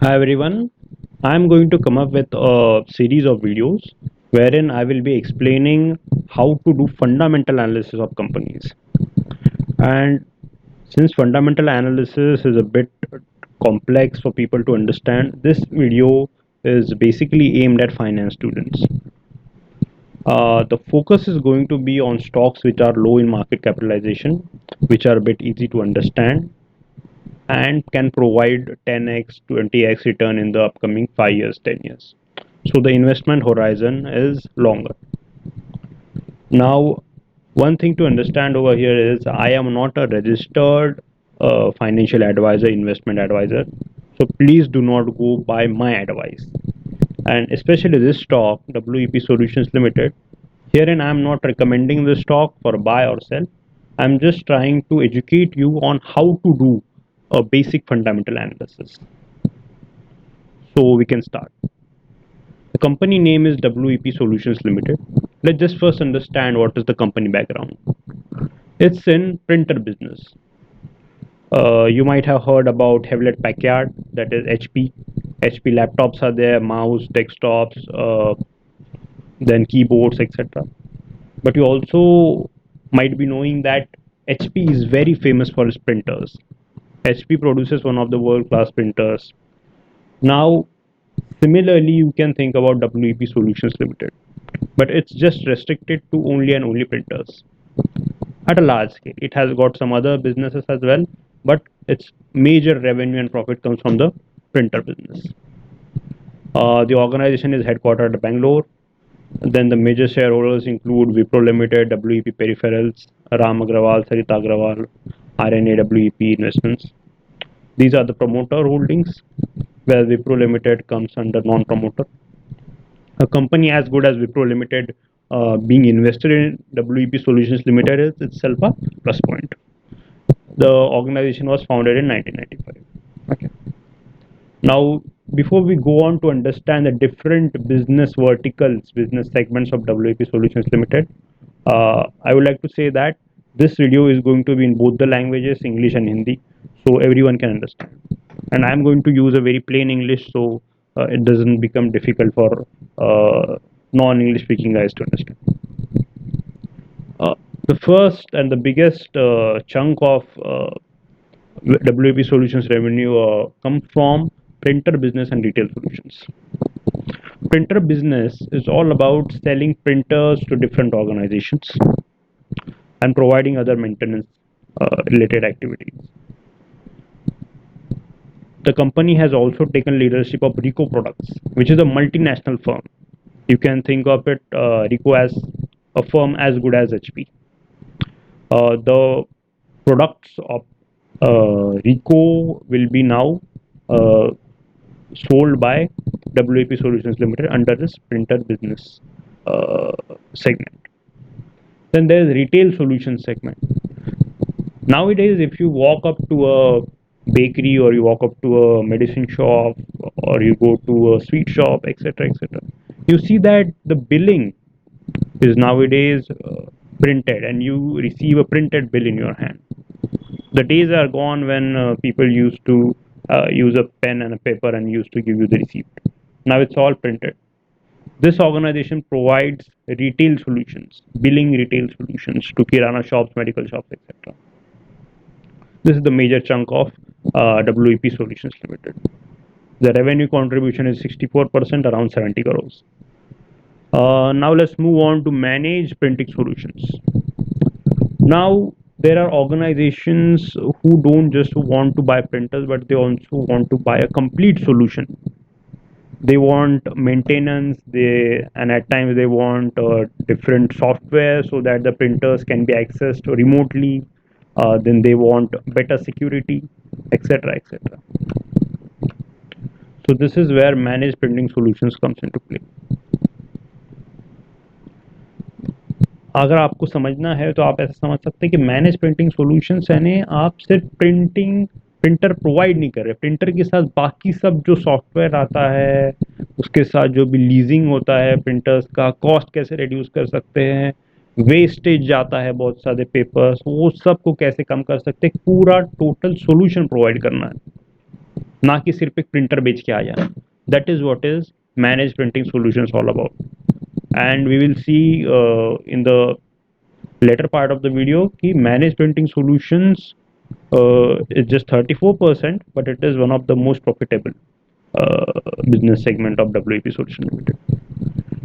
Hi everyone, I am going to come up with a series of videos wherein I will be explaining how to do fundamental analysis of companies. And since fundamental analysis is a bit complex for people to understand, this video is basically aimed at finance students. The focus is going to be on stocks which are low in market capitalization, which are a bit easy to understand, and can provide 10x, 20x return in the upcoming 5 years, 10 years. So the investment horizon is longer. Now, one thing to understand over here is I am not a registered financial advisor, investment advisor. So please do not go by my advice. And especially this stock, WEP Solutions Limited, herein I am not recommending the stock for buy or sell. I'm just trying to educate you on how to do a basic fundamental analysis. So we can start. The company name is WEP Solutions Limited. Let's just first understand what is the company background. It's in printer business. You might have heard about Hewlett Packard, that is HP. HP laptops are there, mouse, desktops, then keyboards, etc. But you also might be knowing that HP is very famous for its printers. HP produces one of the world-class printers. Now, similarly, you can think about WEP Solutions Limited, but it's just restricted to only and only printers at a large scale. It has got some other businesses as well, but its major revenue and profit comes from the printer business. The organization is headquartered at Bangalore. Then the major shareholders include Wipro Limited, WEP Peripherals, Ram Agrawal, Sarita Agrawal, RNA WEP Investments. These are the promoter holdings, where Wipro Limited comes under non-promoter. A company as good as Wipro Limited being invested in WEP Solutions Limited is itself a plus point. The organization was founded in 1995. Okay. Now, before we go on to understand the different business verticals, business segments of WEP Solutions Limited, I would like to say that this video is going to be in both the languages, English and Hindi, so everyone can understand. And I'm going to use a very plain English so it doesn't become difficult for non-English speaking guys to understand. Uh, the first and the biggest chunk of WAP Solutions revenue come from printer business and retail solutions. Printer business is all about selling printers to different organizations and providing other maintenance related activities. The company has also taken leadership of Rico Products, which is a multinational firm. You can think of it Rico as a firm as good as HP. The products of Rico will be now uh, sold by WAP Solutions Limited under this printer business uh, segment. Then there is retail solutions segment. Nowadays, if you walk up to a bakery or you walk up to a medicine shop or you go to a sweet shop, etc., etc., you see that the billing is nowadays printed and you receive a printed bill in your hand. The days are gone when people used to use a pen and a paper and used to give you the receipt. Now it's all printed. This organization provides retail solutions, billing retail solutions to kirana shops, medical shops, etc. This is the major chunk of WEP Solutions Limited. The revenue contribution is 64%, around 70 crores. Now let's move on to manage printing solutions. Now there are organizations who don't just want to buy printers, but they also want to buy a complete solution. They want maintenance, and at times they want different software so that the printers can be accessed remotely. Then they want better security, etc., etc. So this is where managed printing solutions comes into play. अगर आपको समझना है तो आप ऐसा समझ सकते हैं कि मैनेज प्रिंटिंग सॉल्यूशंस यानी आप सिर्फ प्रिंटर प्रोवाइड नहीं कर रहे, प्रिंटर के साथ बाकी सब जो सॉफ्टवेयर आता है, उसके साथ जो भी लीजिंग होता है प्रिंटर्स का, कॉस्ट कैसे रिड्यूस कर सकते हैं, वेस्टेज जाता है बहुत सारे पेपर्स, वो सब को कैसे कम कर सकते हैं, पूरा टोटल सॉल्यूशन प्रोवाइड करना है. ना कि सिर्फ एक प्रिंटर बेच के आ जाना। That is what is manage printing solutions all about. And we will see in the later part of the video कि managed printing solutions is just 34%, but it is one of the most profitable business segment of WEP Solution Limited.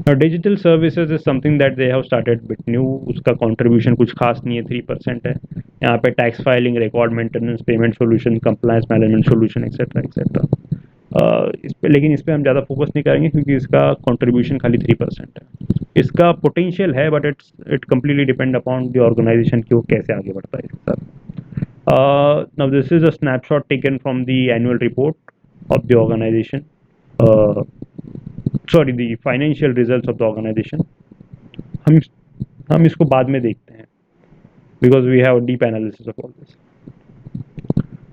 Now, digital services is something that they have started bit new. उसका contribution कुछ खास नहीं है, 3% है। यहाँ पे tax filing, record maintenance, payment solution, compliance management solution, etc. etc. इस पे, लेकिन इस पे हम ज़्यादा फोकस नहीं करेंगे क्योंकि इसका कंट्रीब्यूशन खाली 3% है। इसका पोटेंशियल है, but it completely depend upon the organization कि वो कैसे आगे बढ़ता है इसके साथ। Now this is a snapshot taken from the annual report of the organization, sorry the financial results of the organization. हम हम इसको बाद में देखते हैं because we have deep analysis of all this.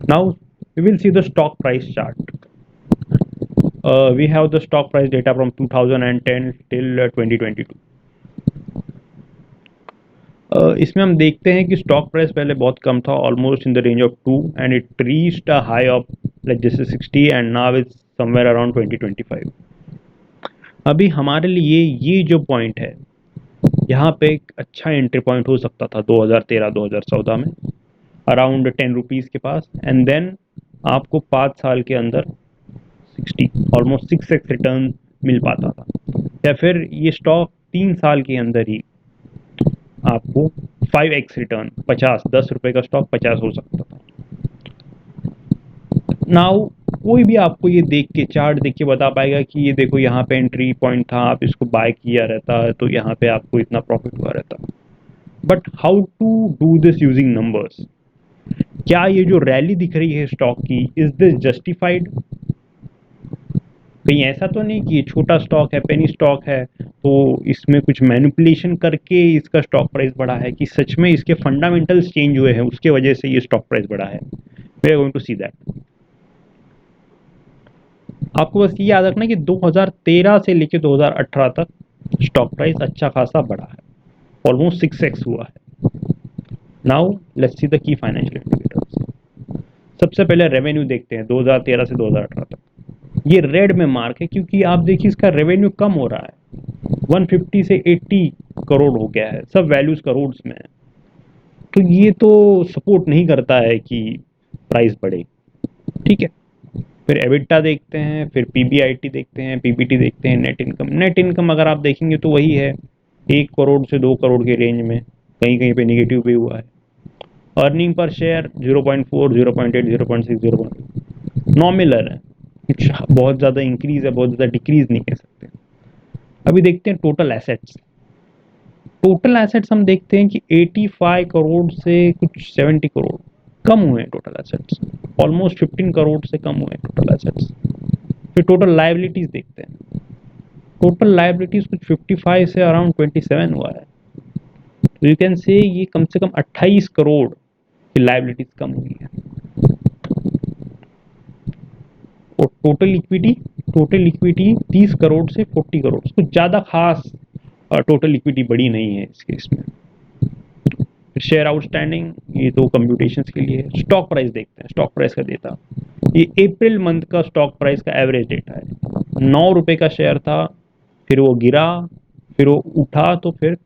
Now we will see the stock price chart. We have the stock price data from 2010 till 2022. इसमें हम देखते हैं कि स्टॉक प्राइस पहले बहुत कम था, almost in the range of 2, and it reached a high of like जैसे 60 and now it's somewhere around 2025। अभी हमारे लिए ये जो पॉइंट है, यहाँ पे एक अच्छा एंट्री पॉइंट हो सकता था 2013-2014 में, अराउंड 10 रुपीज़ के पास, एंड देन आपको 5 साल के अंदर 60 ऑलमोस्ट 6x रिटर्न मिल पाता था, या फिर ये स्टॉक 3 साल के अंदर ही आपको 5x रिटर्न 10 रुपए का स्टॉक 50 हो सकता था। नाउ कोई भी आपको ये देख के चार्ट देख के बता पाएगा कि ये देखो यहाँ पे एंट्री पॉइंट था, आप इसको बाय किया रहता है तो यहाँ पे आपको इतना प्रॉफिट हुआ रहता। But how to do this using numbers? क्या ये जो रैली दिख रही है स्टॉक की, इज दिस जस्टिफाइड? कहीं ऐसा तो नहीं कि ये छोटा स्टॉक है, पेनी स्टॉक है, तो इसमें कुछ मैनिपुलेशन करके इसका स्टॉक प्राइस बढ़ा है, कि सच में इसके फंडामेंटल्स चेंज हुए हैं उसके वजह से ये स्टॉक प्राइस बढ़ा है? We are going to see that. आपको बस ये याद रखना कि 2013 से लेकर 2018 तक स्टॉक प्राइस अच्छा खासा बढ़ा है, ऑलमोस्ट 6x हुआ है। Now let's see the key financial indicators. सबसे पहले रेवेन्यू देखते हैं 2013 से 2018 तक। ये रेड में मार्क है क्योंकि आप देखिए इसका रेवेन्यू कम हो रहा है, 150 से 80 करोड़ हो गया है, सब वैल्यूज करोड़ में है, तो ये तो सपोर्ट नहीं करता है कि प्राइस बढ़े। ठीक है, फिर एबिटा देखते हैं, फिर पीबीआईटी देखते हैं, पीबीटी देखते हैं, नेट इनकम। नेट इनकम अगर आप देखेंगे तो वही है 1 करोड़ से 2 करोड़ के रेंज में, कहीं कहीं पे निगेटिव भी हुआ है। अर्निंग पर शेयर 0.4, 0.8, 0.6, 0.8 नॉमिनल है, कुछ बहुत ज़्यादा इंक्रीज है, बहुत ज़्यादा डिक्रीज नहीं कह सकते। अभी देखते हैं टोटल एसेट्स। टोटल एसेट्स हम देखते हैं कि 85 करोड़ से कुछ 70 करोड़ कम हुए हैं टोटल एसेट्स, ऑलमोस्ट 15 करोड़ से कम हुए हैं टोटल एसेट्स। फिर टोटल लायबिलिटीज देखते हैं। टोटल लायबिलिटीज कुछ 55 से अराउंड 27 हुआ है, तो यू कैन से ये कम से कम 28 करोड़ की लायबिलिटीज कम हुई है। और टोटल इक्विटी 30 करोड़ से 40 करोड़, कुछ ज़्यादा खास टोटल इक्विटी बड़ी नहीं है इस केस में। शेयर आउटस्टैंडिंग ये तो कंप्यूटेशंस के लिए है। स्टॉक प्राइस देखते हैं, स्टॉक प्राइस का डेटा, ये अप्रैल मंथ का स्टॉक प्राइस का एवरेज डेटा है। 9 रुपए का शेयर था, फिर वो गिरा, फिर वो उठा तो फिर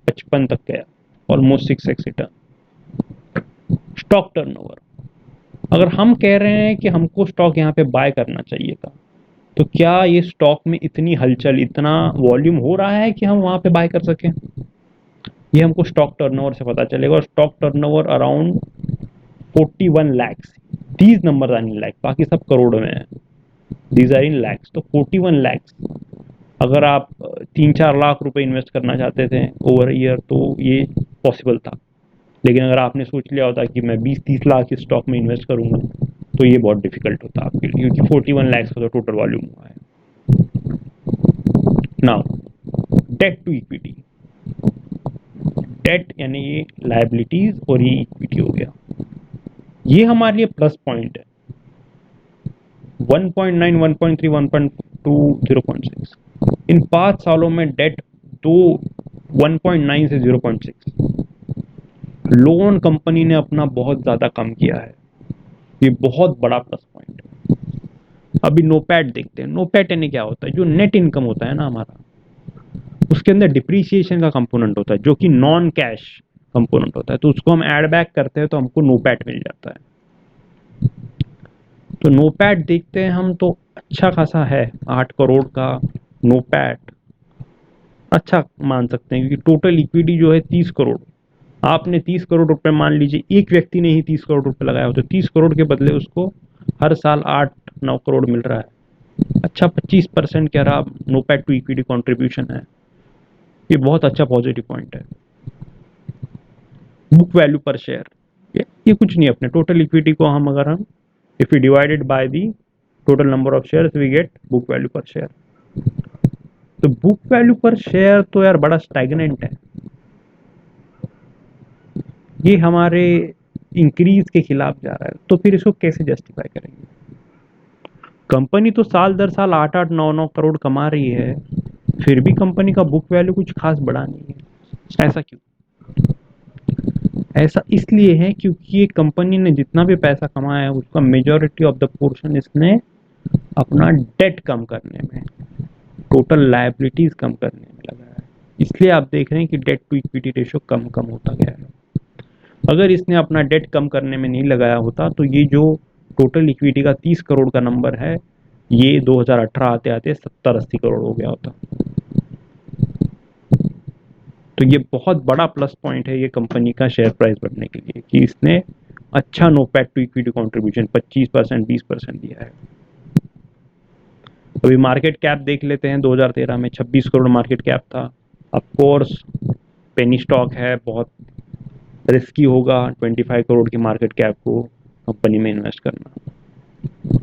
55 तक गया, almost 6x return. Stock turnover, अगर हम कह रहे हैं कि हमको स्टॉक यहाँ पे बाय करना चाहिए था, तो क्या ये स्टॉक में इतनी हलचल, इतना वॉल्यूम हो रहा है कि हम वहां पे बाय कर सकें? ये हमको स्टॉक टर्नओवर से पता चलेगा, और stock turnover around 41 lakhs, these number are in lakhs, बाकी सब करोड़ में है, दीज आर इन लैक्स। तो 41 लैक्स, अगर आप 3-4 लाख रुपए इन्वेस्ट करना चाहते थे ओवर ईयर तो ये पॉसिबल था, लेकिन अगर आपने सोच लिया होता कि मैं 20-30 लाख इस स्टॉक में इन्वेस्ट करूंगा तो ये बहुत डिफिकल्ट होता आपके लिए, क्योंकि 41 लैक्स का तो टोटल वॉल्यूम हुआ है। Now debt to equity, debt यानी ये लायबिलिटीज और ये इक्विटी हो गया, ये हमारे लिए प्लस पॉइंट है। 1.9, 1.3, 1.2, 0.6, इन 5 सालों में डेट दो 1.9 से 0.6, लोन कंपनी ने अपना बहुत ज्यादा कम किया है, ये बहुत बड़ा प्लस पॉइंट है। अभी नोपैट देखते हैं। नोपैट यानी क्या होता है, जो नेट इनकम होता है ना हमारा, उसके अंदर डिप्रीसिएशन का कंपोनेंट होता है जो कि नॉन कैश कंपोनेंट होता है, तो उसको हम ऐड बैक करते हैं तो हमको नोपैट मिल जाता है। तो नोपैट देखते हैं हम, तो अच्छा खासा है, 8 करोड़ का नोपैट अच्छा मान सकते हैं, क्योंकि टोटल इक्विटी जो है 30 करोड़। आपने 30 करोड़ रुपए, मान लीजिए एक व्यक्ति ने ही 30 करोड़ रुपए लगाया हो, तो 30 करोड़ के बदले उसको हर साल 8-9 करोड़ मिल रहा है। अच्छा 25% क्या रहा, नोपैट टू इक्विटी कॉन्ट्रीब्यूशन है। ये बहुत अच्छा पॉजिटिव पॉइंट है। बुक वैल्यू पर शेयर, ये कुछ नहीं, अपने टोटल इक्विटी को हम अगर हम if you divided by the total number of shares we get book value per share. तो बुक वैल्यू पर शेयर तो यार बड़ा स्टैग्नेंट है, ये हमारे इंक्रीज के खिलाफ जा रहा है, तो फिर इसको कैसे जस्टिफाई करेंगे? कंपनी तो साल दर साल 8-8 9-9 करोड़ कमा रही है, फिर भी कंपनी का बुक वैल्यू कुछ खास बढ़ा नहीं है। ऐसा क्यों? ऐसा इसलिए है क्योंकि ये कंपनी ने जितना भी पैसा कमाया है उसका मेजॉरिटी ऑफ द पोर्शन इसने अपना डेट कम करने में, टोटल लायबिलिटीज कम करने में लगाया है। इसलिए आप देख रहे हैं कि डेट टू इक्विटी रेशियो कम कम होता गया है। अगर इसने अपना डेट कम करने में नहीं लगाया होता तो ये जो टोटल इक्विटी का 30 करोड़ का नंबर है, ये 2018 आते आते 70-80 करोड़ हो गया होता। तो ये बहुत बड़ा प्लस पॉइंट है ये कंपनी का शेयर प्राइस बढ़ने के लिए, कि इसने अच्छा नोपैट टू इक्विटी कंट्रीब्यूशन 25% 20% दिया है। अभी मार्केट कैप देख लेते हैं, 2013 में 26 करोड़ मार्केट कैप था। ऑफ कोर्स पेनी स्टॉक है, बहुत रिस्की होगा 25 करोड़ की मार्केट कैप को कंपनी में इन्वेस्ट करना।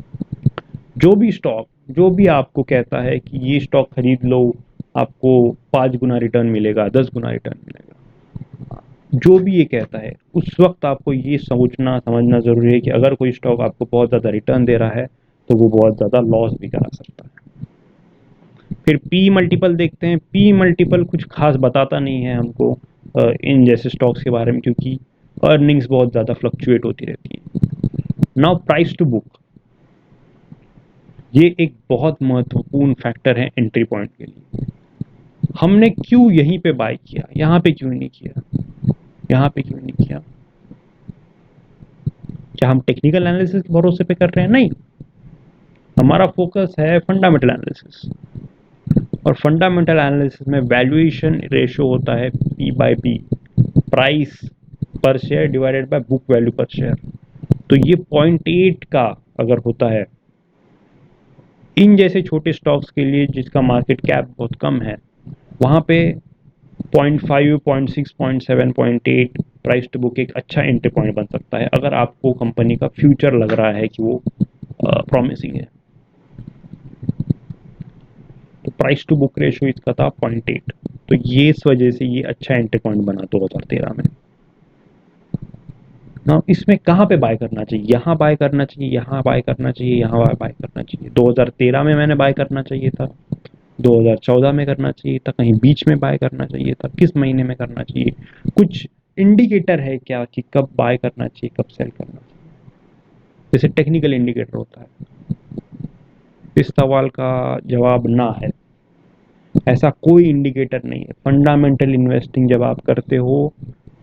जो भी स्टॉक, जो भी आपको कहता है कि ये स्टॉक खरीद लो, आपको 5 गुना रिटर्न मिलेगा, 10 गुना रिटर्न मिलेगा, जो भी ये कहता है, उस वक्त आपको ये सोचना समझना जरूरी है कि अगर कोई स्टॉक आपको बहुत ज्यादा रिटर्न दे रहा है तो वो बहुत ज्यादा लॉस भी करा सकता है। फिर पी मल्टीपल देखते हैं। पी मल्टीपल कुछ खास बताता नहीं है हमको इन जैसे स्टॉक्स के बारे में, क्योंकि अर्निंग्स बहुत ज़्यादा फ्लक्चुएट होती रहती है। नाउ प्राइस टू बुक, ये एक बहुत महत्वपूर्ण फैक्टर है एंट्री पॉइंट के लिए। हमने क्यों यहीं पे बाय किया, यहाँ पे क्यों नहीं किया, यहाँ पे क्यों नहीं किया? क्या हम टेक्निकल एनालिसिस के भरोसे पे कर रहे हैं? नहीं, हमारा फोकस है फंडामेंटल एनालिसिस। और फंडामेंटल एनालिसिस में वैल्यूएशन रेशियो होता है पी बाय पी, प्राइस पर share divided by book value per share. तो ये 0.8 का अगर होता है इन जैसे छोटे स्टॉक्स के लिए जिसका मार्केट कैप बहुत कम है, वहां पे 0.5 0.6 0.7 0.8 प्राइस टू बुक एक अच्छा एंट्री पॉइंट बन सकता है, अगर आपको कंपनी का फ्यूचर लग रहा है कि वो प्रॉमिसिंग है। तो प्राइस टू बुक रेशियो इसका था 0.8, तो ये इस वजह से ये अच्छा एंट्री पॉइंट बना 2013 में। ना इसमें कहाँ पे बाय करना चाहिए? यहाँ बाय करना चाहिए, यहाँ बाय करना चाहिए, यहाँ बाय करना चाहिए। 2013 में मैंने बाय करना चाहिए था, 2014 में करना चाहिए था, कहीं बीच में बाय करना चाहिए था, किस महीने में करना चाहिए? कुछ इंडिकेटर है क्या कि कब बाय करना चाहिए, कब सेल करना चाहिए? जैसे टेक्निकल इंडिकेटर होता है। इस सवाल का जवाब ना है, ऐसा कोई इंडिकेटर नहीं है। फंडामेंटल इन्वेस्टिंग जब आप करते हो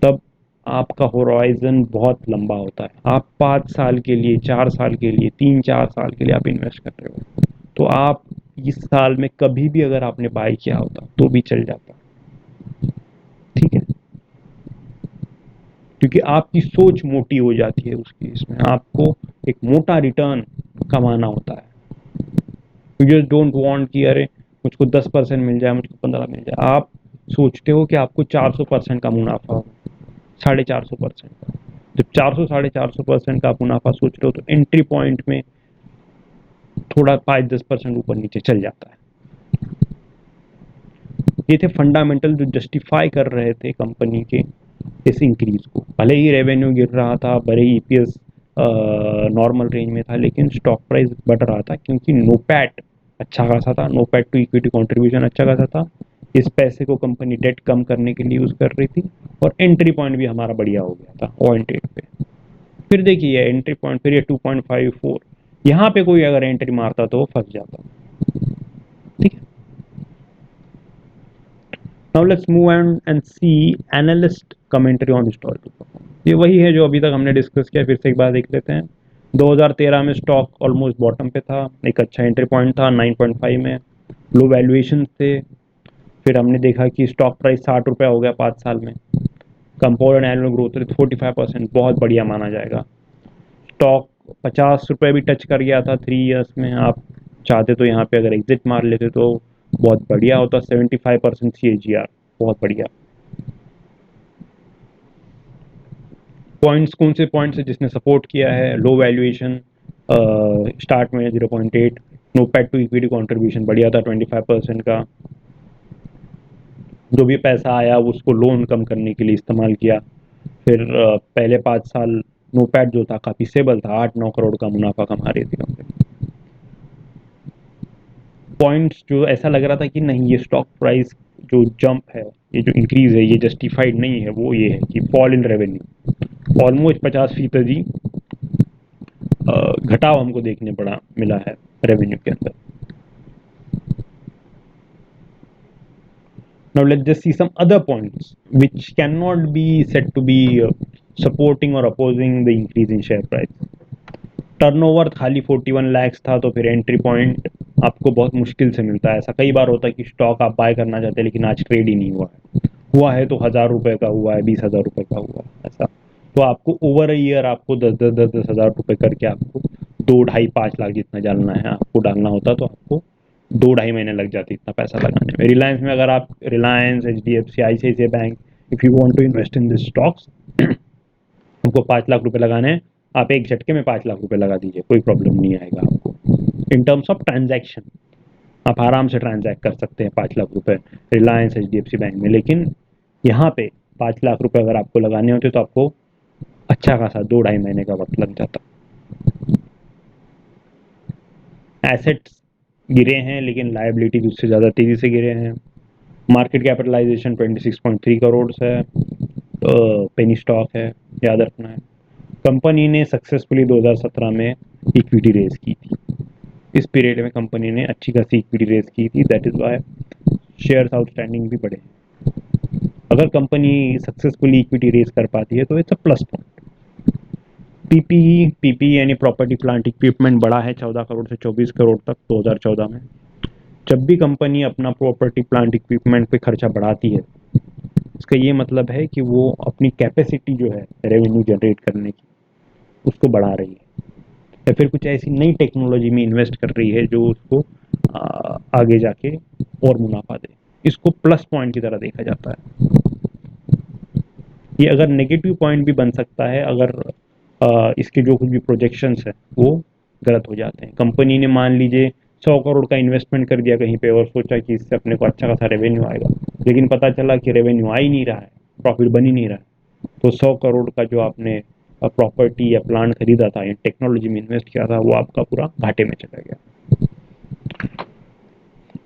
तब आपका होराइजन बहुत लंबा होता है। आप 5 साल के लिए, 4 साल के लिए, 3-4 साल के लिए आप इन्वेस्ट कर रहे हो, तो आप इस साल में कभी भी अगर आपने बाय किया होता तो भी चल जाता, ठीक है? क्योंकि आपकी सोच मोटी हो जाती है उसकी, इसमें आपको एक मोटा रिटर्न कमाना होता है। यू जस्ट डोंट वांट कि अरे मुझको 10% मिल जाए, मुझको 15 मिल जाए। आप सोचते हो कि आपको 400% का मुनाफा हो, 450% का। जब 400-450% का आप मुनाफा सोच रहे हो तो एंट्री पॉइंट में थोड़ा 5-10% ऊपर नीचे चल जाता है। ये थे फंडामेंटल जो जस्टिफाई कर रहे थे कंपनी के इस इंक्रीज को। भले ही रेवेन्यू गिर रहा था, भले ही ईपीएस नॉर्मल रेंज में था, लेकिन स्टॉक प्राइस बढ़ रहा था क्योंकि नोपैट अच्छा खासा था, नोपैट टू इक्विटी कंट्रीब्यूशन अच्छा खासा था। इस पैसे को कंपनी डेट कम करने के लिए यूज कर रही थी, और एंट्री पॉइंट भी हमारा बढ़िया हो गया था 0.8 पे। फिर देखिए एंट्री पॉइंट, फिर ये 2.54, यहाँ पे कोई अगर एंट्री मारता तो वो फंस जाता। ठीक है, now let's move and see analyst commentary on historical performance. ये वही है जो अभी तक हमने डिस्कस किया, फिर से एक बार देख लेते हैं। 2013 में स्टॉक ऑलमोस्ट बॉटम पे था, एक अच्छा एंट्री पॉइंट था 9.5 में, लो वैल्यूएशन थे। फिर हमने देखा कि स्टॉक प्राइस 60 रुपया हो गया 5 साल में, कंपाउंड एनुअल ग्रोथ रेट 45%, बहुत बढ़िया माना जाएगा। स्टॉक 50 रुपये भी टच कर गया था 3 ईयर्स में। आप चाहते तो यहाँ पे अगर एग्जिट मार लेते तो बहुत बढ़िया होता, 75% CAGR, बहुत बढ़िया। पॉइंट्स, कौन से पॉइंट्स है जिसने सपोर्ट किया है? लो वैल्यूएशन स्टार्ट में 0.8, नोपैड टू इक्विटी कॉन्ट्रीब्यूशन बढ़िया था 25% का, जो भी पैसा आया उसको लोन कम करने के लिए इस्तेमाल किया। फिर पहले 5 साल नोपैड जो था काफ़ी स्टेबल था, 8-9 करोड़ का मुनाफा कमा रही थी कंपनी। पॉइंट्स जो ऐसा लग रहा था कि नहीं, ये स्टॉक प्राइस जो जंप है, ये जो इंक्रीज है, ये जस्टिफाइड नहीं है, वो ये है कि फॉल इन रेवेन्यू, ऑलमोस्ट 50% घटाव हमको देखने पड़ा मिला है रेवेन्यू के अंदर। Now let's just see some other points which cannot be said to be supporting or opposing the increase in share price. Turnover खाली 41 lakhs था, तो फिर एंट्री पॉइंट आपको बहुत मुश्किल से मिलता है। ऐसा कई बार होता है कि स्टॉक आप बाय करना चाहते हैं लेकिन आज ट्रेड ही नहीं हुआ है तो 1000 रुपए का हुआ है, 20,000 रुपए का हुआ है, ऐसा। तो आपको ओवर ईयर आपको 10,000 रुपए करके आपको 2-2.5-5 लाख जितना डालना है, आपको डालना होता, तो आपको 2-2.5 महीने लग जाते इतना पैसा लगाने में। रिलायंस में अगर आप Reliance, HDFC, ICICI bank, if you want to invest in this stocks, आपको 5 लाख रुपए लगाने हैं, आप एक झटके में 5 लाख रुपए लगा दीजिए, कोई प्रॉब्लम नहीं आएगा आपको। इन टर्म्स ऑफ ट्रांजैक्शन आप आराम से ट्रांजैक्ट कर सकते हैं 5 लाख रुपए रिलायंस, HDFC बैंक में। लेकिन यहाँ पे 5 लाख रुपए अगर आपको लगाने होते तो आपको अच्छा खासा 2-2.5 महीने का वक्त लग जाता। एसेट्स गिरे हैं लेकिन लायबिलिटीज उससे ज़्यादा तेज़ी से गिरे हैं। मार्केट कैपिटलाइजेशन 26.3 करोड़ है, पेनी स्टॉक है, याद रखना है। कंपनी ने सक्सेसफुली 2017 में इक्विटी रेज की थी। इस पीरियड में कंपनी ने अच्छी खासी इक्विटी रेज की थी, that is why shares outstanding भी बढ़े। अगर कंपनी सक्सेसफुली इक्विटी रेज कर पाती है तो it's a plus point. PPE यानी प्रॉपर्टी प्लांट इक्विपमेंट बढ़ा है 14 करोड़ से 24 करोड़ तक 2014 में। जब भी कंपनी अपना प्रॉपर्टी प्लांट इक्विपमेंट पे खर्चा बढ़ाती है, इसका ये मतलब है कि वो अपनी कैपेसिटी जो है रेवेन्यू जनरेट करने की, उसको बढ़ा रही है, या फिर कुछ ऐसी नई टेक्नोलॉजी में इन्वेस्ट कर रही है जो उसको आगे जाके और मुनाफा दे। इसको प्लस पॉइंट की तरह देखा जाता है। ये अगर नेगेटिव पॉइंट भी बन सकता है अगर इसके जो कुछ भी प्रोजेक्शंस है वो गलत हो जाते हैं। कंपनी ने मान लीजिए 100 करोड़ का इन्वेस्टमेंट कर दिया कहीं पे और सोचा कि इससे अपने को अच्छा खासा रेवेन्यू आएगा, लेकिन पता चला कि रेवेन्यू आ ही नहीं रहा है, प्रॉफिट बन ही नहीं रहा है, तो 100 करोड़ का जो आपने प्रॉपर्टी या प्लांट खरीदा था या टेक्नोलॉजी में इन्वेस्ट किया था वो आपका पूरा घाटे में चला गया।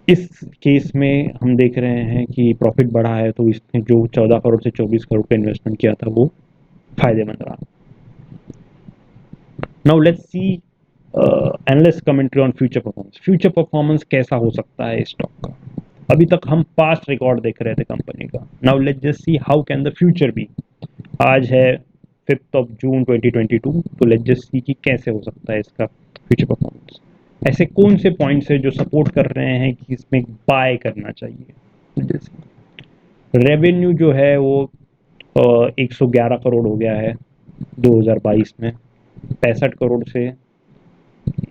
इस केस में हम देख रहे हैं कि प्रॉफिट बढ़ा है तो इसने जो 14 करोड़ से 24 करोड़ का इन्वेस्टमेंट किया था वो फायदेमंद रहा। Now let's see analyst commentary on future performance. Future performance कैसा हो सकता है स्टॉक का? अभी तक हम पास्ट रिकॉर्ड देख रहे थे कंपनी का। Now let's just see how can the future be. आज है 5 जून 2022, तो लेट्स जस्ट सी कि कैसे हो सकता है इसका फ्यूचर परफॉर्मेंस। ऐसे कौन से पॉइंट्स है जो सपोर्ट कर रहे हैं कि इसमें बाय करना चाहिए? जैसे रेवेन्यू जो है वो 111 करोड़ हो गया है 2022 में, 65 करोड़ से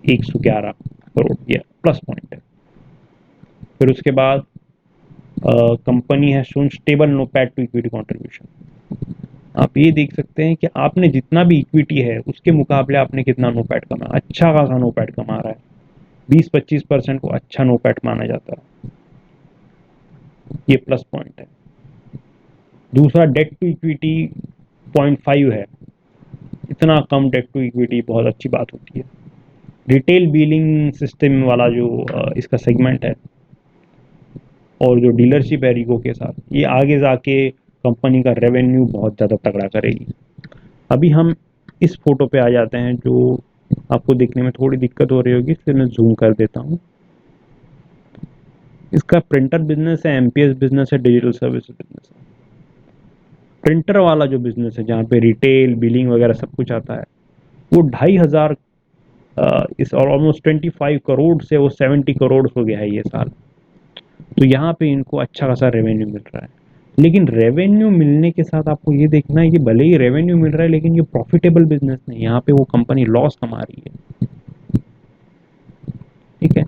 111 करोड़, ये प्लस पॉइंट है। फिर उसके बाद कंपनी है शोन स्टेबल नोपैड टू इक्विटी कंट्रीब्यूशन। आप ये देख सकते हैं कि आपने जितना भी इक्विटी है उसके मुकाबले आपने कितना नोपैड कमाया, अच्छा खासा नोपैड कमा रहा है। 20-25% को अच्छा नोपैड माना जाता है, ये प्लस पॉइंट है। दूसरा डेट टू इक्विटी 0.5 है, इतना कम डेट टू इक्विटी बहुत अच्छी बात होती है। रिटेल बिलिंग सिस्टम वाला जो इसका सेगमेंट है और जो डीलरशिप है रीगो के साथ, ये आगे जाके कंपनी का रेवेन्यू बहुत ज़्यादा तगड़ा करेगी। अभी हम इस फोटो पे आ जाते हैं जो आपको देखने में थोड़ी दिक्कत हो रही होगी, इसलिए मैं जूम कर देता हूँ। इसका प्रिंटर बिजनेस है, एमपीएस बिजनेस है, डिजिटल सर्विस बिजनेस है। प्रिंटर वाला जो बिजनेस है जहाँ पे रिटेल बिलिंग वगैरह सब कुछ आता है, वो 2,500 इस और ऑलमोस्ट 25 करोड़ से वो 70 करोड़ हो गया है ये साल। तो यहाँ पे इनको अच्छा खासा रेवेन्यू मिल रहा है। लेकिन रेवेन्यू मिलने के साथ आपको ये देखना है कि भले ही रेवेन्यू मिल रहा है लेकिन ये प्रॉफिटेबल बिजनेस नहीं, यहाँ पे वो कंपनी लॉस कमा रही है। ठीक है।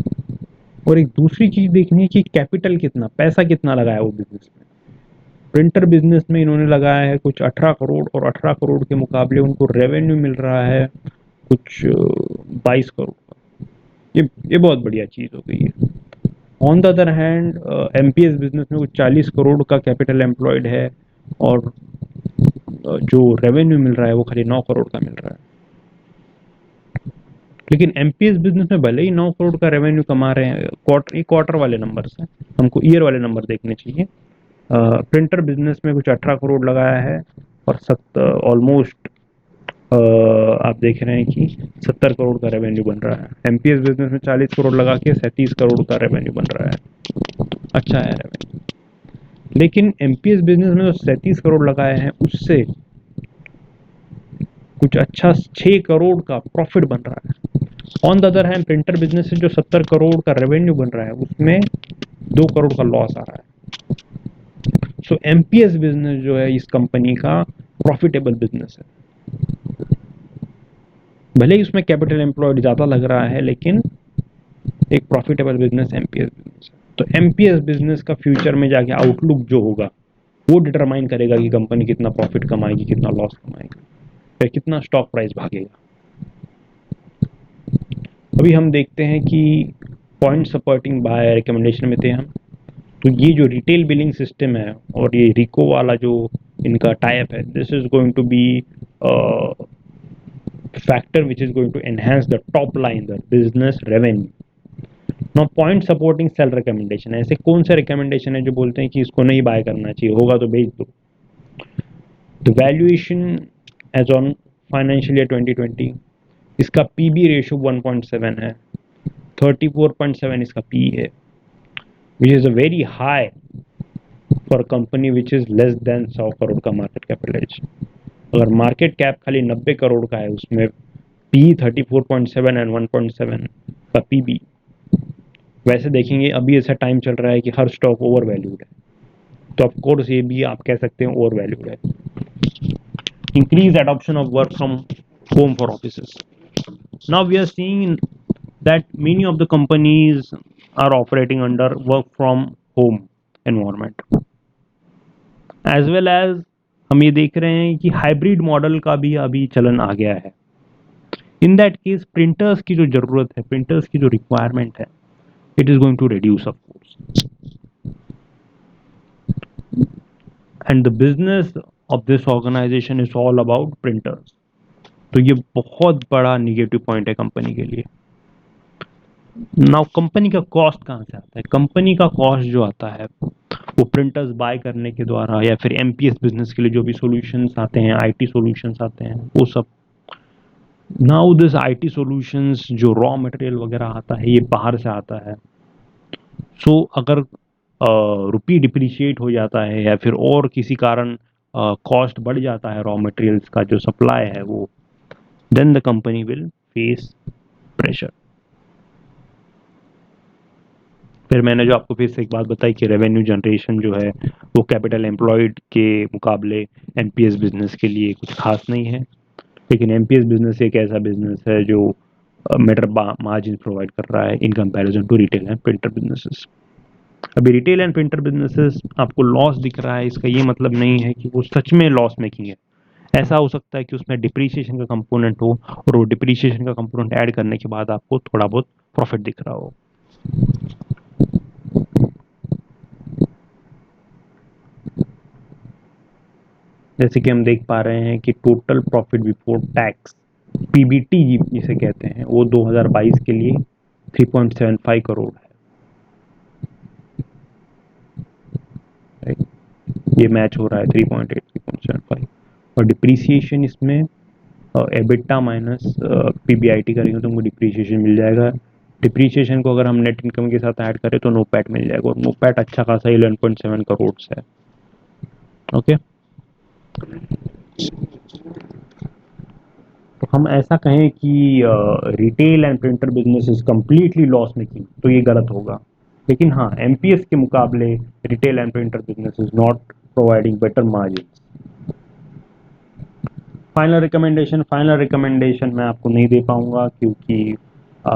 और एक दूसरी चीज देखनी है कि कैपिटल कितना, पैसा कितना लगाया वो बिजनेस में। प्रिंटर बिजनेस में इन्होंने लगाया है कुछ 18 करोड़, और 18 करोड़ के मुकाबले उनको रेवेन्यू मिल रहा है कुछ 22 करोड़ का। ये बहुत बढ़िया चीज हो गई है। On the other hand MPS business में कुछ 40 करोड़ का कैपिटल एम्प्लॉयड है, और जो रेवेन्यू मिल रहा है वो खाली 9 करोड़ का मिल रहा है। लेकिन एमपीएस बिजनेस में भले ही 9 करोड़ का रेवेन्यू कमा रहे हैं, क्वार्टर वाले नंबर से, हमको ईयर वाले नंबर देखने चाहिए। प्रिंटर बिजनेस में कुछ 18 करोड़ लगाया है, और ऑलमोस्ट आप देख रहे हैं कि 70 करोड़ का रेवेन्यू बन रहा है। एमपीएस बिजनेस में 40 करोड़ लगा के 37 करोड़ का रेवेन्यू बन रहा है। अच्छा है रेवेन्यू। लेकिन एमपीएस बिजनेस में जो 37 करोड़ लगाए हैं उससे कुछ अच्छा 6 करोड़ का प्रॉफिट बन रहा है। On the other hand printer business से जो 70 करोड़ का रेवेन्यू बन रहा है उसमें 2 करोड़ का लॉस आ रहा है। सो एमपीएस बिजनेस जो है इस कंपनी का प्रॉफिटेबल बिजनेस है। भले ही उसमें कैपिटल एम्प्लॉयड ज्यादा लग रहा है लेकिन एक प्रॉफिटेबल बिजनेस एमपीएस बिजनेस है। तो एमपीएस बिजनेस का फ्यूचर में जाके आउटलुक जो होगा वो डिटरमाइन करेगा कि कंपनी कितना प्रॉफिट कमाएगी, कितना लॉस कमाएगी, फिर कितना स्टॉक प्राइस भागेगा। अभी हम देखते हैं कि पॉइंट सपोर्टिंग बाय रिकमेंडेशन में थे हम। तो ये जो रिटेल बिलिंग सिस्टम है और ये रिको वाला जो इनका टाइप है, this is going to be factor which is going to enhance the top line, the business revenue. Now point supporting sell recommendation, ऐसे कौन से रिकमेंडेशन है जो बोलते हैं कि इसको नहीं बाय करना चाहिए, होगा तो बेच दो। The valuation as on financial year 2020, इसका पीबी रेशियो 1.7 है, 34.7 इसका पी है, which is a very high for company which is less than 100 crore का मार्केट कैपिटलाइजेशन। अगर मार्केट कैप खाली 90 करोड़ का है उसमें पी 34.7 एंड 1.7 का पीबी, वैसे देखेंगे अभी ऐसा टाइम चल रहा है कि हर स्टॉक ओवर वैल्यूड है, तो ऑफ कोर्स ये भी आप कह सकते हैं ओवर वैल्यूड है। Increase adoption of work from home for offices, now we are seeing that many of the companies are operating under work from home environment, as well as हम ये देख रहे हैं कि हाइब्रिड मॉडल का भी अभी चलन आ गया है। इन दैट केस प्रिंटर्स की जो जरूरत है, प्रिंटर्स की जो रिक्वायरमेंट है, it is going to reduce of course, and the business of this organization is all about printers. तो ये बहुत बड़ा निगेटिव पॉइंट है कंपनी के लिए। नाउ कंपनी का कॉस्ट कहाँ से आता है? कंपनी का कॉस्ट जो आता है वो प्रिंटर्स बाय करने के द्वारा, या फिर एमपीएस बिजनेस के लिए जो भी सॉल्यूशंस आते हैं, आईटी सॉल्यूशंस आते हैं, वो सब। नाउ दिस आईटी सॉल्यूशंस जो रॉ मटेरियल वगैरह आता है ये बाहर से आता है। सो अगर रुपी डिप्रिशिएट हो जाता है या फिर और किसी कारण कॉस्ट बढ़ जाता है रॉ मटेरियल्स का जो सप्लाई है वो, then the company will face pressure. फिर मैंने जो आपको फिर से एक बात बताई कि रेवेन्यू जनरेशन जो है वो कैपिटल एम्प्लॉयड के मुकाबले एमपीएस बिजनेस के लिए कुछ खास नहीं है। लेकिन एमपीएस बिजनेस एक ऐसा बिजनेस है जो बेटर मार्जिन प्रोवाइड कर रहा है in comparison to retail and printer businesses. अभी रिटेल एंड प्रिंटर बिजनेसेस आपको लॉस दिख रहा है, इसका ये मतलब नहीं है कि वो सच में लॉस मेकिंग है। ऐसा हो सकता है कि उसमें डिप्रीशिएशन का कंपोनेंट हो, और वो डिप्रीशिएशन का कंपोनेंट ऐड करने के बाद आपको थोड़ा बहुत प्रॉफिट दिख रहा हो। जैसे कि हम देख पा रहे हैं कि total profit before tax, PBT जिसे कहते हैं, वो 2022 के लिए 3.75 करोड़ है। ये मैच हो रहा है 3.8 3.75, और डिप्रीसिएशन इसमें एबिटा माइनस पीबीआईटी करेंगे तो हमको डिप्रीशिएशन मिल जाएगा। डिप्रीशिएशन को अगर हम नेट इनकम के साथ ऐड करें तो नोपैट मिल जाएगा, और नोपैट अच्छा खासा 11.7 करोड़ है। ओके, तो हम ऐसा कहें कि retail and printer business is completely loss making तो ये गलत होगा। लेकिन हाँ, एमपीएस के मुकाबले retail and printer business is not providing better margin. Final recommendation मैं आपको नहीं दे पाऊंगा, क्योंकि अ,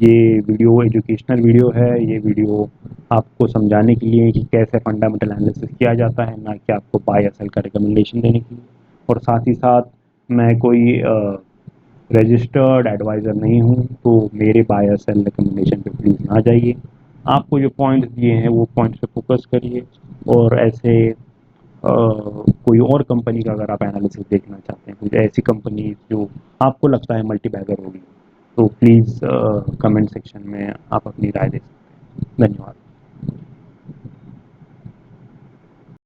ये वीडियो एजुकेशनल वीडियो है। ये वीडियो आपको समझाने के लिए कि कैसे फंडामेंटल एनालिसिस किया जाता है, ना कि आपको बाय या सेल का रिकमेंडेशन देने के लिए। और साथ ही साथ मैं कोई रजिस्टर्ड एडवाइज़र नहीं हूँ, तो मेरे बाय या सेल रिकमेंडेशन पे प्लीज़ ना जाइए। आपको जो पॉइंट्स दिए हैं वो पॉइंट्स पे फोकस करिए, और ऐसे कोई और कंपनी का अगर आप एनालिसिस देखना चाहते हैं, कुछ ऐसी कंपनी जो आपको लगता है मल्टी बैगर होगी, तो प्लीज़ कमेंट सेक्शन में आप अपनी राय दे सकते हैं। धन्यवाद।